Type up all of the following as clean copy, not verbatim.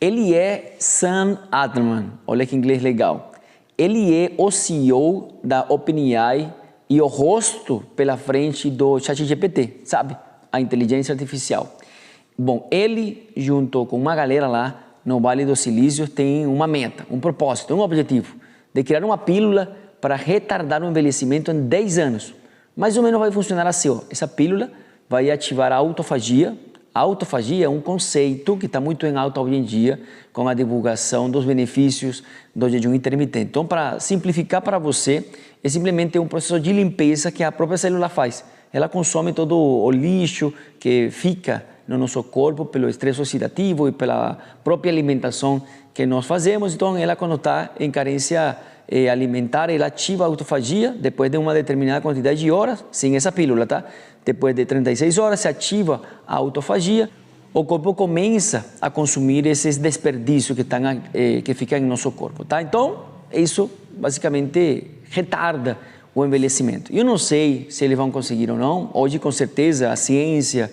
Ele é Sam Altman, olha que inglês legal. Ele é o CEO da OpenAI e o rosto pela frente do ChatGPT, sabe? A inteligência artificial. Bom, ele, junto com uma galera lá no Vale do Silício, tem uma meta, um propósito, um objetivo, de criar uma pílula para retardar o envelhecimento em 10 anos. Mais ou menos vai funcionar assim, ó. Essa pílula vai ativar a autofagia. A autofagia é um conceito que está muito em alta hoje em dia, com a divulgação dos benefícios do jejum intermitente. Então, para simplificar para você, é simplesmente um processo de limpeza que a própria célula faz. Ela consome todo o lixo que fica no nosso corpo pelo estresse oxidativo e pela própria alimentação que nós fazemos. Então, ela, quando está em carência alimentar, ela ativa a autofagia depois de uma determinada quantidade de horas, sem essa pílula, tá? Depois de 36 horas se ativa a autofagia, o corpo começa a consumir esses desperdícios que ficam em nosso corpo, tá? Então, isso basicamente retarda o envelhecimento. Eu não sei se eles vão conseguir ou não. Hoje, com certeza, a ciência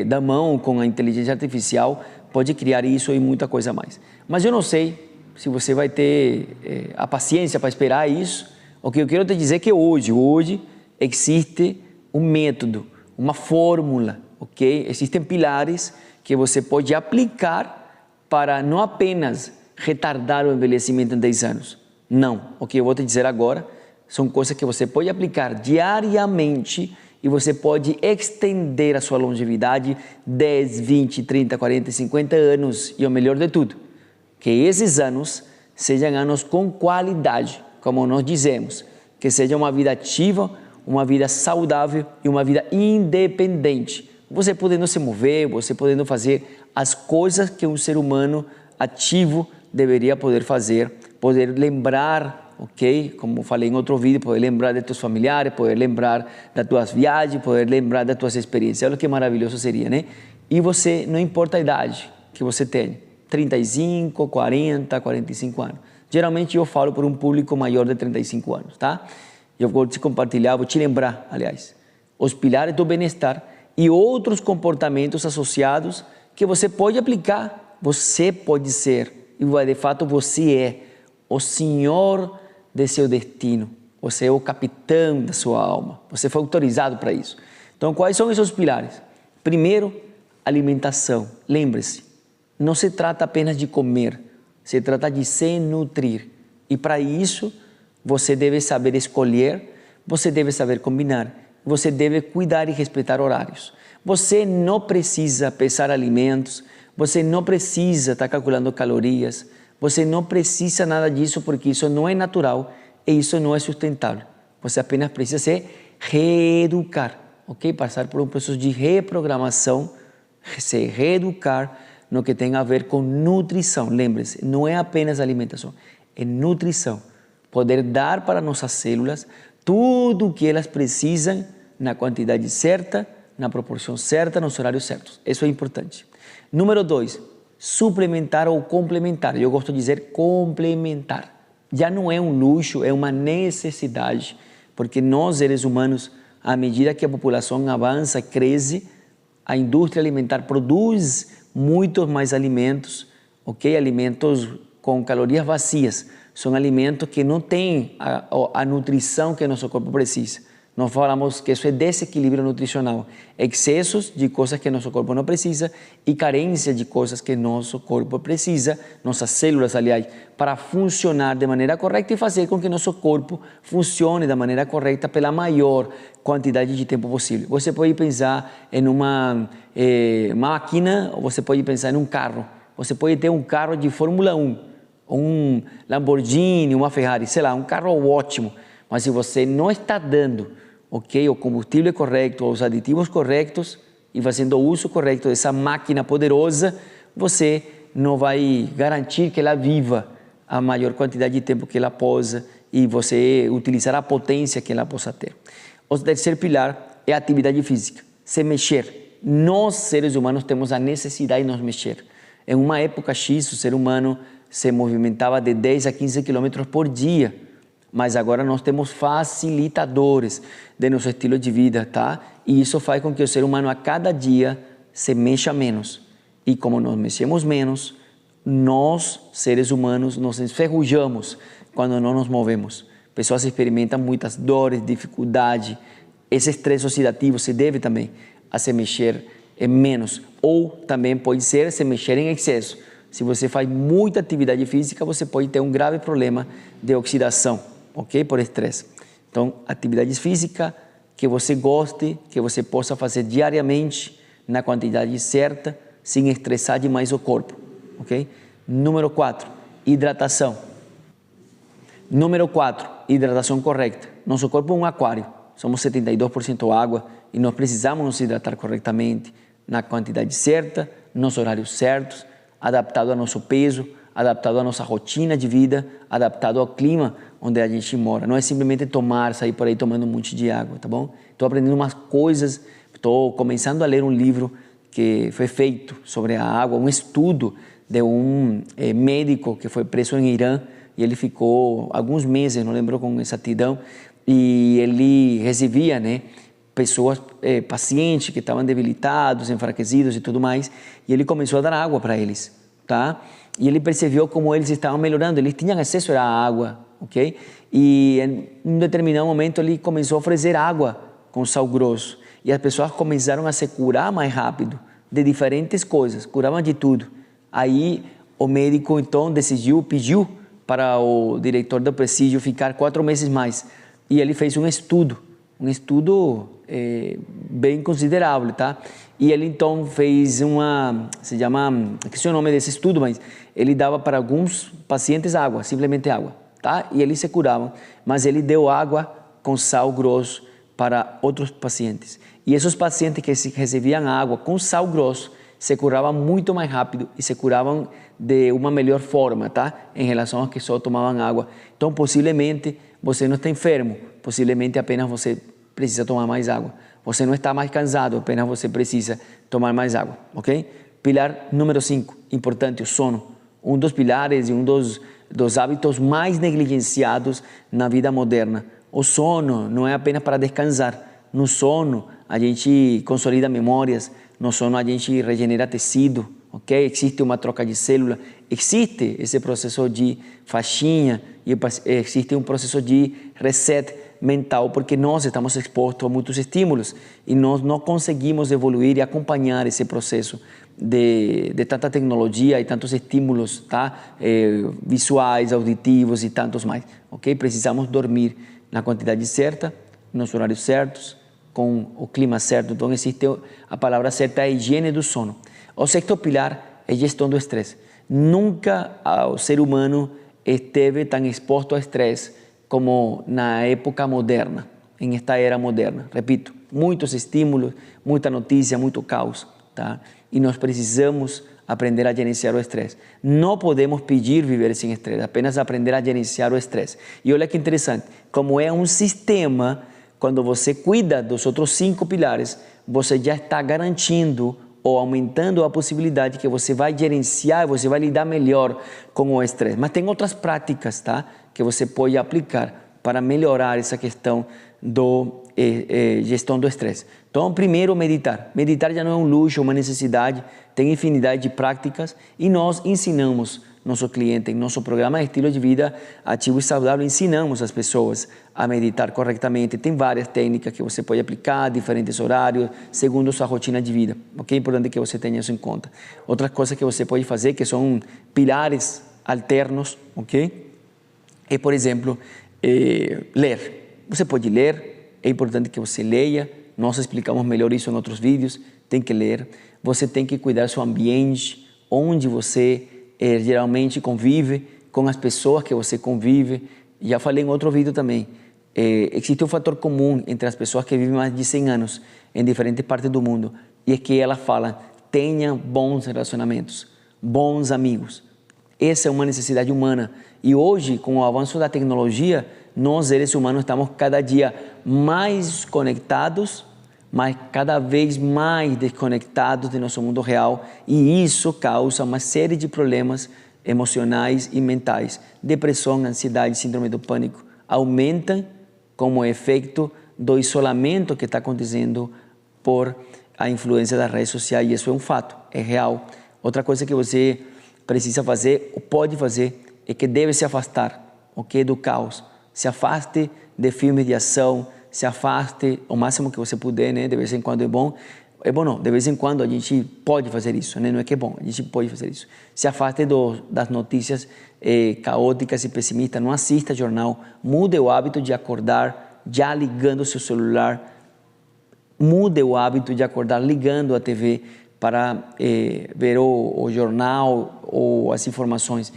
da mão com a inteligência artificial pode criar isso e muita coisa mais. Mas eu não sei se você vai ter a paciência para esperar isso. O que eu quero te dizer é que hoje existe um método, uma fórmula, ok? Existem pilares que você pode aplicar para não apenas retardar o envelhecimento em 10 anos. Não, o que eu vou te dizer agora são coisas que você pode aplicar diariamente e você pode estender a sua longevidade 10, 20, 30, 40, 50 anos. E o melhor de tudo, que esses anos sejam anos com qualidade, como nós dizemos, que seja uma vida ativa, uma vida saudável e uma vida independente. Você podendo se mover, você podendo fazer as coisas que um ser humano ativo deveria poder fazer, poder lembrar, ok? Como falei em outro vídeo, poder lembrar de teus familiares, poder lembrar das tuas viagens, poder lembrar das tuas experiências. Olha que maravilhoso seria, né? E você, não importa a idade que você tenha, 35, 40, 45 anos. Geralmente eu falo por um público maior de 35 anos, tá? Eu vou te compartilhar, vou te lembrar, aliás, os pilares do bem-estar e outros comportamentos associados que você pode aplicar. Você pode ser, e de fato você é o senhor de seu destino. Você é o capitão da sua alma. Você foi autorizado para isso. Então, quais são esses pilares? Primeiro, alimentação. Lembre-se, não se trata apenas de comer, se trata de se nutrir. E para isso, você deve saber escolher, você deve saber combinar, você deve cuidar e respeitar horários. Você não precisa pesar alimentos, você não precisa estar calculando calorias, você não precisa nada disso porque isso não é natural e isso não é sustentável. Você apenas precisa se reeducar, ok? Passar por um processo de reprogramação, se reeducar no que tem a ver com nutrição. Lembre-se, não é apenas alimentação, é nutrição. Poder dar para nossas células tudo o que elas precisam na quantidade certa, na proporção certa, nos horários certos. Isso é importante. Número 2, suplementar ou complementar. Eu gosto de dizer complementar. Já não é um luxo, é uma necessidade, porque nós, seres humanos, à medida que a população avança, cresce, a indústria alimentar produz muitos mais alimentos, ok? Alimentos com calorias vazias. São alimentos que não têm a nutrição que nosso corpo precisa. Nós falamos que isso é desequilíbrio nutricional. Excessos de coisas que nosso corpo não precisa e carência de coisas que nosso corpo precisa, nossas células, aliás, para funcionar de maneira correta e fazer com que nosso corpo funcione da maneira correta pela maior quantidade de tempo possível. Você pode pensar em uma máquina ou você pode pensar em um carro. Você pode ter um carro de Fórmula 1, um Lamborghini, uma Ferrari, sei lá, um carro ótimo, mas se você não está dando, ok, o combustível correto, os aditivos corretos e fazendo o uso correto dessa máquina poderosa, você não vai garantir que ela viva a maior quantidade de tempo que ela possa e você utilizará a potência que ela possa ter. O terceiro pilar é a atividade física, se mexer. Nós, seres humanos, temos a necessidade de nos mexer. Em uma época X, o ser humano se movimentava de 10 a 15 quilômetros por dia, mas agora nós temos facilitadores de nosso estilo de vida, tá? E isso faz com que o ser humano a cada dia se mexa menos. E como nós mexemos menos, nós, seres humanos, nos enferrujamos quando não nos movemos. Pessoas experimentam muitas dores, dificuldade. Esse estresse oxidativo se deve também a se mexer menos, ou também pode ser se mexer em excesso. Se você faz muita atividade física, você pode ter um grave problema de oxidação, ok? Por estresse. Então, atividade física que você goste, que você possa fazer diariamente, na quantidade certa, sem estressar demais o corpo, ok? Número 4, hidratação. Número 4, hidratação correta. Nosso corpo é um aquário, somos 72% água e nós precisamos nos hidratar corretamente, na quantidade certa, nos horários certos, adaptado ao nosso peso, adaptado à nossa rotina de vida, adaptado ao clima onde a gente mora. Não é simplesmente sair por aí tomando um monte de água, tá bom? Estou aprendendo umas coisas, estou começando a ler um livro que foi feito sobre a água, um estudo de um médico que foi preso em Irã, e ele ficou alguns meses, não lembro com exatidão, e ele recebia, né, pessoas, pacientes que estavam debilitados, enfraquecidos e tudo mais, e ele começou a dar água para eles, tá? E ele percebeu como eles estavam melhorando, eles tinham acesso à água, ok? E em um determinado momento ele começou a oferecer água com sal grosso, e as pessoas começaram a se curar mais rápido, de diferentes coisas, curavam de tudo. Aí o médico então pediu para o diretor do presídio ficar 4 meses mais, e ele fez um estudo bem considerável, tá? E ele então fez esqueci o nome desse estudo, mas ele dava para alguns pacientes água, simplesmente água, tá? E eles se curavam, mas ele deu água com sal grosso para outros pacientes. E esses pacientes que recebiam água com sal grosso se curavam muito mais rápido e se curavam de uma melhor forma, tá? Em relação aos que só tomavam água. Então, possivelmente, você não está enfermo, possivelmente apenas você precisa tomar mais água. Você não está mais cansado, apenas você precisa tomar mais água, ok? Pilar número 5, importante, o sono. Um dos pilares e um dos hábitos mais negligenciados na vida moderna. O sono não é apenas para descansar. No sono, a gente consolida memórias, no sono a gente regenera tecido, ok? Existe uma troca de célula, existe esse processo de faxina e existe um processo de reset mental, porque nós estamos expostos a muitos estímulos e nós não conseguimos evoluir e acompanhar esse processo de tanta tecnologia e tantos estímulos, tá? Visuais, auditivos e tantos mais, ok? Precisamos dormir na quantidade certa, nos horários certos, com o clima certo. Então existe a palavra certa, é a higiene do sono. O 6º pilar é gestão do estresse. Nunca o ser humano esteve tão exposto ao estresse como na época moderna, em esta era moderna. Repito, muitos estímulos, muita notícia, muito caos, tá? E nós precisamos aprender a gerenciar o estresse. Não podemos pedir viver sem estresse, apenas aprender a gerenciar o estresse. E olha que interessante, como é um sistema, quando você cuida dos outros 5 pilares, você já está garantindo ou aumentando a possibilidade que você vai gerenciar, você vai lidar melhor com o estresse. Mas tem outras práticas, tá? Que você pode aplicar para melhorar essa questão do gestão do estresse. Então, primeiro, meditar. Meditar já não é um luxo, uma necessidade, tem infinidade de práticas e nós ensinamos nosso cliente, em nosso programa de estilo de vida ativo e saudável, ensinamos as pessoas a meditar corretamente. Tem várias técnicas que você pode aplicar, diferentes horários, segundo sua rotina de vida. Ok? É importante que você tenha isso em conta. Outras coisas que você pode fazer, que são pilares alternos, ok? É, por exemplo, ler. Você pode ler, é importante que você leia. Nós explicamos melhor isso em outros vídeos. Tem que ler. Você tem que cuidar do seu ambiente, onde você geralmente convive, com as pessoas que você convive. Já falei em outro vídeo também. Existe um fator comum entre as pessoas que vivem mais de 100 anos em diferentes partes do mundo, e é que elas falam: tenha bons relacionamentos, bons amigos. Essa é uma necessidade humana. E hoje, com o avanço da tecnologia, nós, seres humanos, estamos cada dia mais conectados, mas cada vez mais desconectados do nosso mundo real, e isso causa uma série de problemas emocionais e mentais. Depressão, ansiedade, síndrome do pânico aumentam como efeito do isolamento que está acontecendo por a influência das redes sociais, e isso é um fato, é real. Outra coisa que você precisa fazer ou pode fazer é que deve se afastar, ok, do caos. Se afaste de filmes de ação, se afaste o máximo que você puder, né? De vez em quando é bom. É bom não, de vez em quando a gente pode fazer isso, né? Não é que é bom, a gente pode fazer isso. Se afaste das notícias caóticas e pessimistas, não assista jornal, mude o hábito de acordar já ligando o seu celular, mude o hábito de acordar ligando a TV para ver o jornal ou as informações.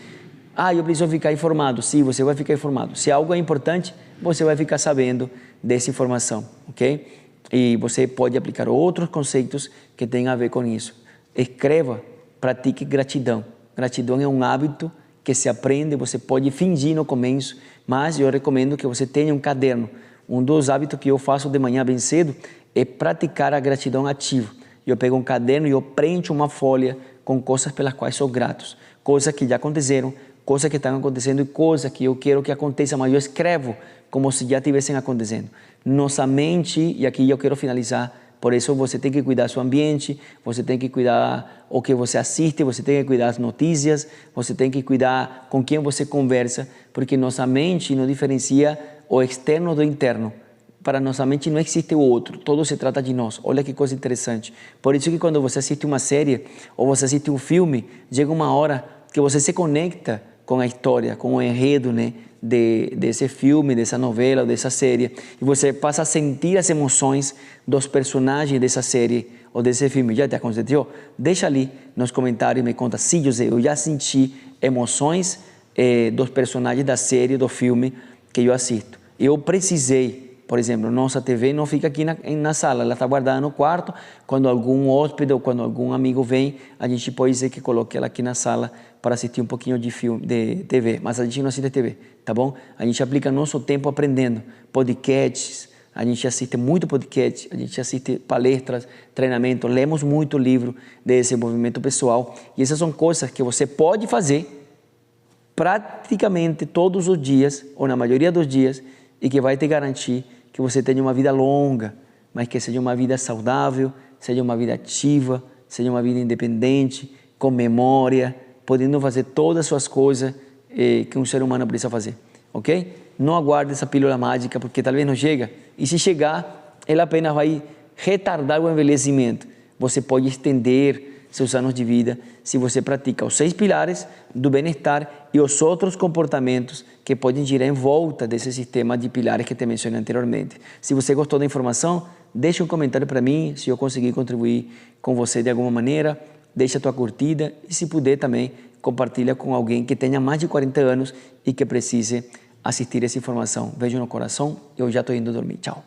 Ah, eu preciso ficar informado. Sim, você vai ficar informado. Se algo é importante, você vai ficar sabendo dessa informação, ok? E você pode aplicar outros conceitos que tenham a ver com isso. Escreva, pratique gratidão. Gratidão é um hábito que se aprende, você pode fingir no começo, mas eu recomendo que você tenha um caderno. Um dos hábitos que eu faço de manhã bem cedo é praticar a gratidão ativa. Eu pego um caderno e eu preencho uma folha com coisas pelas quais sou grato. Coisas que já aconteceram, coisas que estão acontecendo e coisas que eu quero que aconteçam, mas eu escrevo como se já estivessem acontecendo. Nossa mente, e aqui eu quero finalizar, por isso você tem que cuidar do seu ambiente, você tem que cuidar o que você assiste, você tem que cuidar das notícias, você tem que cuidar com quem você conversa, porque nossa mente não diferencia o externo do interno. Para nossa mente não existe o outro, tudo se trata de nós. Olha que coisa interessante. Por isso que quando você assiste uma série ou você assiste um filme, chega uma hora que você se conecta com a história, com o enredo, né, desse filme, dessa novela, dessa série, e você passa a sentir as emoções dos personagens dessa série ou desse filme. Já te aconteceu? Deixa ali nos comentários e me conta. Sim, José, eu já senti emoções dos personagens da série, do filme que eu assisto. Eu precisei, por exemplo, nossa TV não fica aqui na sala, ela está guardada no quarto. Quando algum hóspede ou quando algum amigo vem, a gente pode dizer que coloque ela aqui na sala para assistir um pouquinho de filme, de TV, mas a gente não assiste TV, tá bom? A gente aplica nosso tempo aprendendo podcasts, a gente assiste muito podcast, a gente assiste palestras, treinamento, lemos muito livro de desenvolvimento pessoal, e essas são coisas que você pode fazer praticamente todos os dias, ou na maioria dos dias, e que vai te garantir que você tenha uma vida longa, mas que seja uma vida saudável, seja uma vida ativa, seja uma vida independente, com memória, podendo fazer todas as suas coisas que um ser humano precisa fazer, ok? Não aguarde essa pílula mágica, porque talvez não chega, e se chegar, ela apenas vai retardar o envelhecimento. Você pode estender seus anos de vida se você pratica os 6 pilares do bem-estar e os outros comportamentos que podem girar em volta desse sistema de pilares que te mencionei anteriormente. Se você gostou da informação, deixa um comentário para mim, se eu conseguir contribuir com você de alguma maneira, deixa a tua curtida e, se puder também, compartilha com alguém que tenha mais de 40 anos e que precise assistir essa informação. Beijo no coração, eu já estou indo dormir. Tchau.